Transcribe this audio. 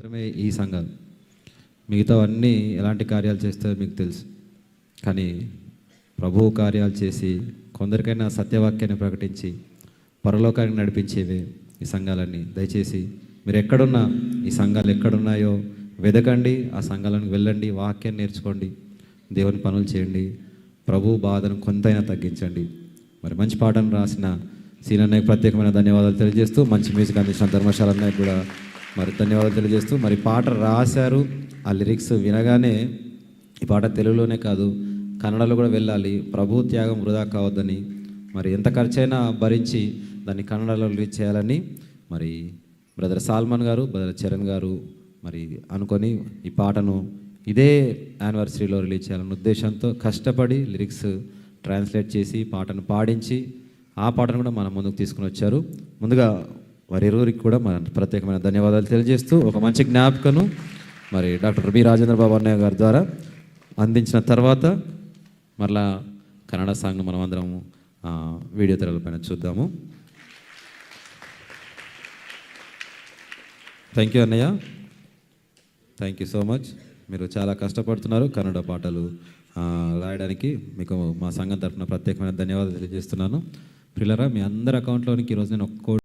మాత్రమే ఈ సంఘాలు. మిగతావన్నీ ఎలాంటి కార్యాలు చేస్తారో మీకు తెలుసు. కానీ ప్రభువు కార్యాలు చేసి కొందరికైనా సత్యవాక్యాన్ని ప్రకటించి పరలోకానికి నడిపించేవే ఈ సంఘాలన్నీ. దయచేసి మీరు ఎక్కడున్నా, ఈ సంఘాలు ఎక్కడున్నాయో వెదకండి, ఆ సంఘాలకు వెళ్ళండి, వాక్యాన్ని నేర్చుకోండి, దేవుని పనులు చేయండి, ప్రభు బాధను కొంతైనా తగ్గించండి. మరి మంచి పాటను రాసిన సీనన్నయ్యకు ప్రత్యేకమైన ధన్యవాదాలు తెలియజేస్తూ, మంచి మ్యూజిక్ అందించిన ధర్మశాల అన్నయ్యకు కూడా మరి ధన్యవాదాలు తెలియజేస్తూ, మరి పాట రాశారు, ఆ లిరిక్స్ వినగానే ఈ పాట తెలుగులోనే కాదు కన్నడలో కూడా వెళ్ళాలి, ప్రభు త్యాగం వృధా కావద్దని, మరి ఎంత ఖర్చైనా భరించి దాన్ని కన్నడలో రిలీజ్ చేయాలని మరి బ్రదర్ సాల్మన్ గారు, బ్రదర్ చరణ్ గారు మరి అనుకొని ఈ పాటను ఇదే యానివర్సరీలో రిలీజ్ చేయాలన్న ఉద్దేశంతో కష్టపడి లిరిక్స్ ట్రాన్స్లేట్ చేసి పాటను పాడించి ఆ పాటను కూడా మన ముందుకు తీసుకుని వచ్చారు. ముందుగా వారి ఇరువురికి కూడా మన ప్రత్యేకమైన ధన్యవాదాలు తెలియజేస్తూ, ఒక మంచి జ్ఞాపకను మరి డాక్టర్ బి రాజేంద్ర బాబు అన్నయ్య గారి ద్వారా అందించిన తర్వాత మరలా కన్నడ సాంగ్ను మనం అందరం వీడియో తెరలపైన చూద్దాము. థ్యాంక్ యూ అన్నయ్య, థ్యాంక్ యూ సో మచ్. మీరు చాలా కష్టపడుతున్నారు కన్నడ పాటలు రాయడానికి. మీకు మా సంఘం తరఫున ప్రత్యేకమైన ధన్యవాదాలు తెలియజేస్తున్నాను. ప్రియులారా, మీ అందరి అకౌంట్లోనికి ఈరోజు నేను ఒక్క